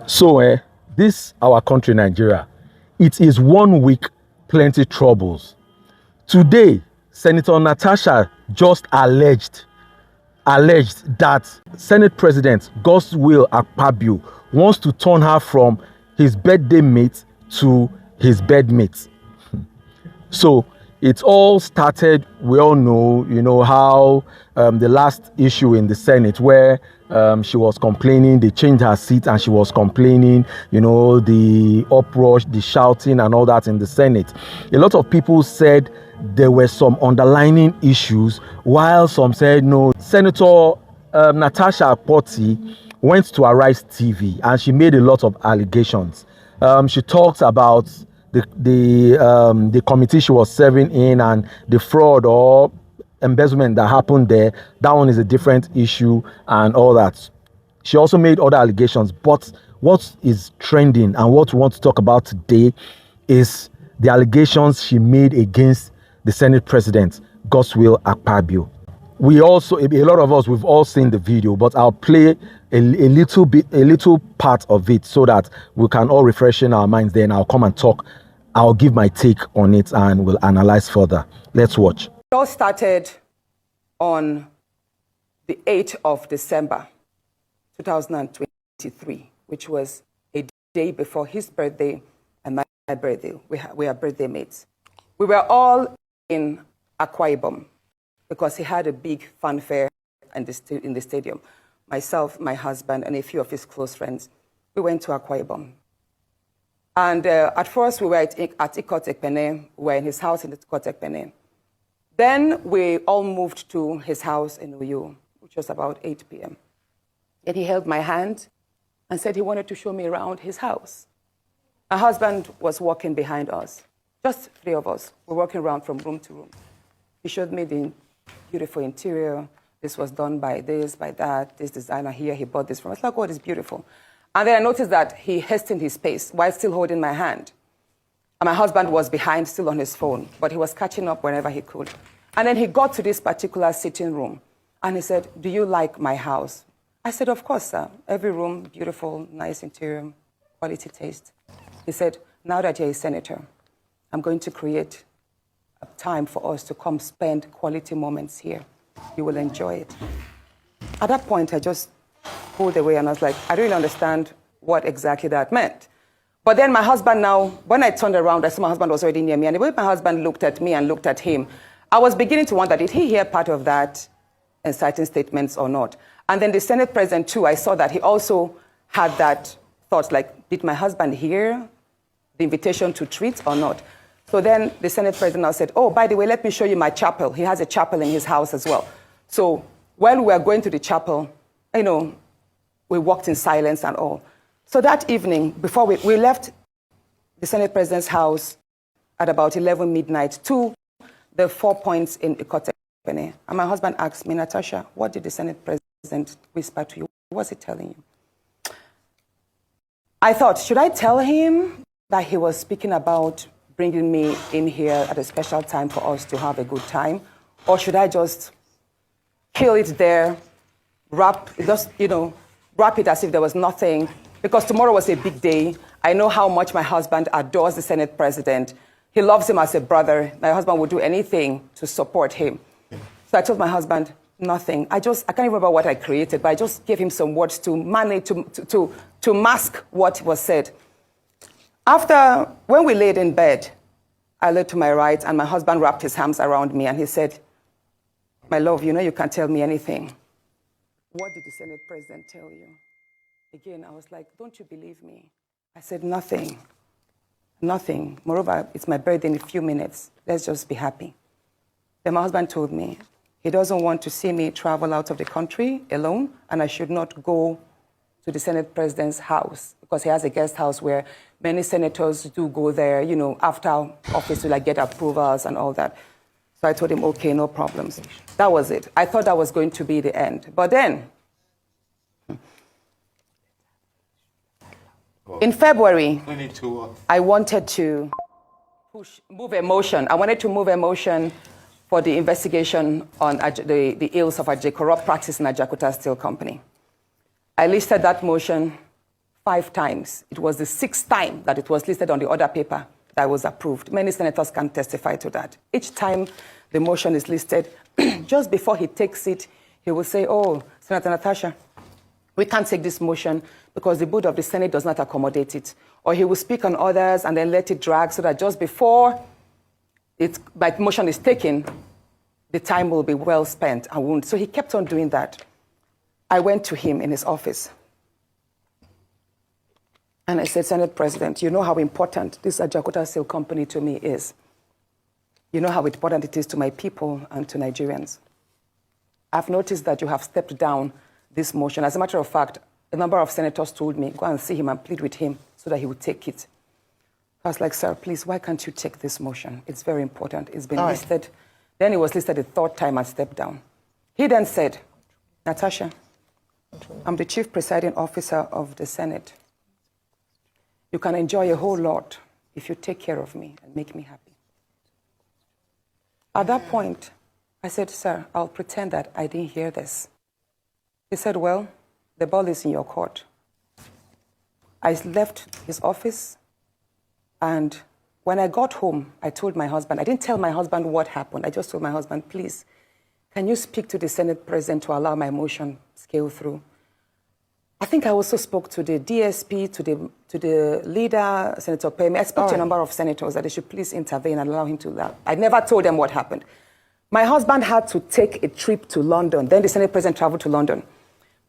So, this our country, Nigeria, it is 1 week, plenty troubles. Today, Senator Natasha just alleged that Senate President Godswill Akpabio wants to turn her from his birthday mate to his bedmate. So it all started, we all know, how the last issue in the Senate where she was complaining, they changed her seat and she was complaining, the uproar, the shouting and all that in the Senate. A lot of people said there were some underlying issues, while some said no. Senator Natasha Alleges went to Arise TV and she made a lot of allegations. She talked about the committee she was serving in and the fraud or embezzlement that happened there. That one is a different issue and all that. She also made other allegations, but what is trending and what we want to talk about today is the allegations she made against the Senate President, Godswill Akpabio. We also, a lot of us, we've all seen the video, but I'll play a little part of it so that we can all refresh in our minds. Then I'll come and talk. I'll give my take on it and we'll analyze further. Let's watch. It all started on the 8th of December, 2023, which was a day before his birthday and my birthday. We are birthday mates. We were all in Akpabio because he had a big fanfare in the stadium. Myself, my husband, and a few of his close friends, we went to Akpabio. And at first, we were at Ikot Ekpene. We were in his house in Ikot Ekpene. Then we all moved to his house in Uyo, which was about 8 p.m. And he held my hand and said he wanted to show me around his house. My husband was walking behind us. Just 3 of us were walking around from room to room. He showed me the beautiful interior. This was done by this, by that, this designer here, he bought this from us. Like, oh, it's beautiful. And then I noticed that he hastened his pace while still holding my hand. And my husband was behind, still on his phone, but he was catching up whenever he could. And then he got to this particular sitting room, and he said, "Do you like my house?" I said, "Of course, sir. Every room, beautiful, nice interior, quality taste." He said, "Now that you're a senator, I'm going to create a time for us to come spend quality moments here. You will enjoy it." At that point, I just pulled away and I was like, I don't really understand what exactly that meant. But then my husband now, when I turned around, I saw my husband was already near me. And the way my husband looked at me and looked at him, I was beginning to wonder, did he hear part of that inciting statements or not? And then the Senate President too, I saw that he also had that thought, like, did my husband hear the invitation to treat or not? So then the Senate President now said, "Oh, by the way, let me show you my chapel." He has a chapel in his house as well. So while we were going to the chapel, we walked in silence and all. So that evening, before we left the Senate President's house at about 11 midnight to the 4 points in Ikot Ekpene. And my husband asked me, "Natasha, what did the Senate President whisper to you? What was he telling you?" I thought, should I tell him that he was speaking about bringing me in here at a special time for us to have a good time? Or should I just kill it there, wrap it as if there was nothing? Because tomorrow was a big day. I know how much my husband adores the Senate President. He loves him as a brother. My husband would do anything to support him. So I told my husband, nothing. I can't remember what I created, but I just gave him some words to manage, to mask what was said. When we laid in bed, I lay to my right and my husband wrapped his arms around me and he said, "My love, you can't tell me anything. What did the Senate President tell you?" Again, I was like, "Don't you believe me?" I said, "Nothing. Nothing. Moreover, it's my birthday in a few minutes. Let's just be happy." Then my husband told me he doesn't want to see me travel out of the country alone and I should not go to the Senate President's house because he has a guest house where many senators do go there, after office to get approvals and all that. So I told him, okay, no problems. That was it. I thought that was going to be the end. But then, in February, I wanted to move a motion. I wanted to move a motion for the investigation on the ills of corrupt practice in Ajakuta Steel Company. I listed that motion 5 times. It was the 6th time that it was listed on the order paper that was approved. Many senators can testify to that. Each time the motion is listed, just before he takes it, he will say, oh, Senator Natasha, we can't take this motion because the board of the Senate does not accommodate it. Or he will speak on others and then let it drag so that just before my motion is taken, the time will be well spent and won't. So he kept on doing that. I went to him in his office. And I said, Senate President, you know how important this Ajaokuta Steel Company to me is. You know how important it is to my people and to Nigerians. I've noticed that you have stepped down this motion. As a matter of fact, a number of senators told me, go and see him and plead with him so that he would take it. I was like, sir, please, why can't you take this motion? It's very important. It's been listed. Then it was listed the 3rd time and stepped down. He then said, Natasha, I'm the chief presiding officer of the Senate. You can enjoy a whole lot if you take care of me and make me happy. At that point, I said, sir, I'll pretend that I didn't hear this. He said, well, the ball is in your court. I left his office, and when I got home, I told my husband, I didn't tell my husband what happened. I just told my husband, please, can you speak to the Senate President to allow my motion scale through? I think I also spoke to the DSP, to the leader, Senator Pemi. I spoke to a number of senators that they should please intervene and allow him to laugh. I never told them what happened. My husband had to take a trip to London. Then the Senate President traveled to London.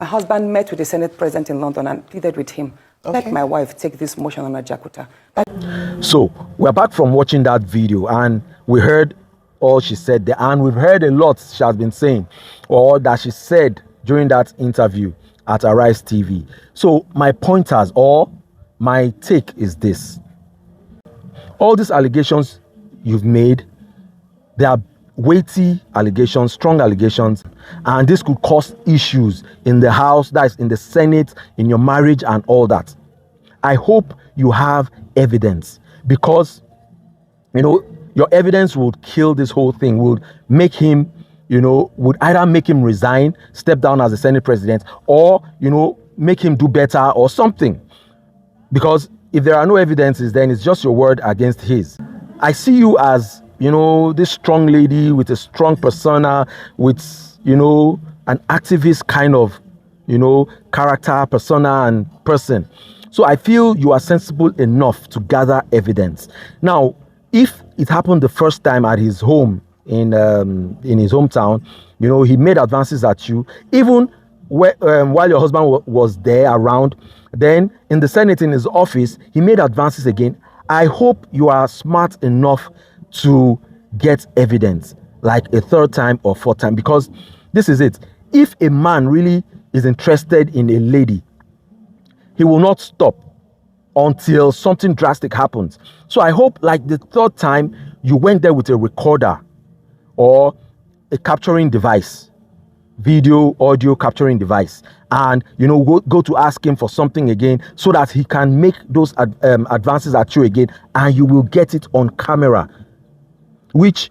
My husband met with the Senate President in London and pleaded with him, let my wife take this motion on Ajaokuta. So we're back from watching that video, and we heard all she said there, and we've heard a lot she has been saying, or that she said during that interview at Arise TV. So my pointers or my take is this. All these allegations you've made, they are weighty allegations, strong allegations, and this could cause issues in the House, that is in the Senate, in your marriage and all that. I hope you have evidence, because, you know, your evidence would kill this whole thing, would make him, you know, would either make him resign, step down as the Senate President, or, you know, make him do better or something. Because if there are no evidences, then it's just your word against his. I see you as, you know, this strong lady with a strong persona, with, you know, an activist kind of, you know, character, persona, and person. So I feel you are sensible enough to gather evidence. Now, if it happened the first time at his home in his hometown, you know, he made advances at you, even while your husband was there around, then in the Senate, in his office, he made advances again. I hope you are smart enough to get evidence, like a 3rd time or 4th time, because this is it. If a man really is interested in a lady, he will not stop until something drastic happens. So I hope, like the 3rd time, you went there with a recorder or a capturing device, video, audio capturing device, and, you know, go to ask him for something again so that he can make those advances at you again, and you will get it on camera, which,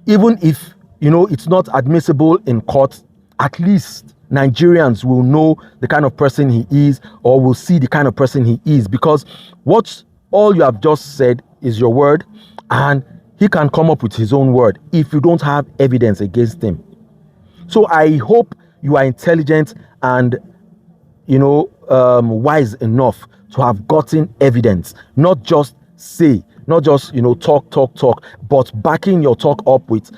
even if, you know, it's not admissible in court, at least Nigerians will know the kind of person he is, or will see the kind of person he is, because what all you have just said is your word, and he can come up with his own word if you don't have evidence against him. So I hope you are intelligent and, you know, wise enough to have gotten evidence, not just say, not just, you know, talk, but backing your talk up with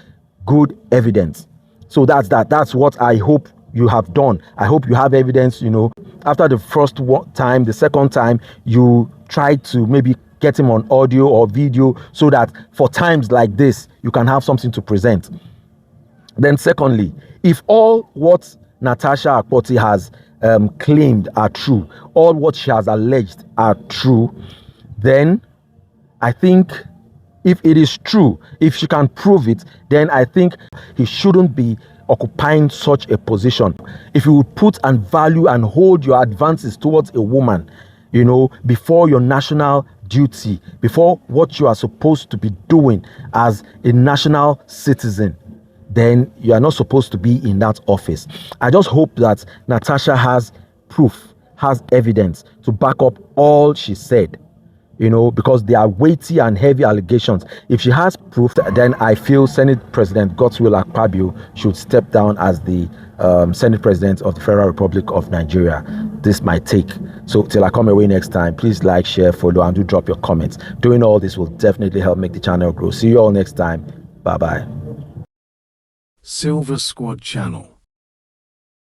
good evidence. So that's what I hope you have done. I hope you have evidence, you know, after the first time, the second time, you try to maybe get him on audio or video so that for times like this, you can have something to present. Then secondly, if all what Natasha Akpoti has claimed are true, all what she has alleged are true, then I think if it is true, if she can prove it, then I think he shouldn't be occupying such a position. If you would put and value and hold your advances towards a woman, you know, before your national duty, before what you are supposed to be doing as a national citizen, then you are not supposed to be in that office. I just hope that Natasha has proof has evidence to back up all she said, you know, because they are weighty and heavy allegations. If she has proof, then I feel Senate President Godswill Akpabio should step down as the Senate President of the Federal Republic of Nigeria. This my take. So till I come away next time, please like, share, follow, and do drop your comments. Doing all this will definitely help make the channel grow. See you all next time. Bye-bye. Silva Squad Channel.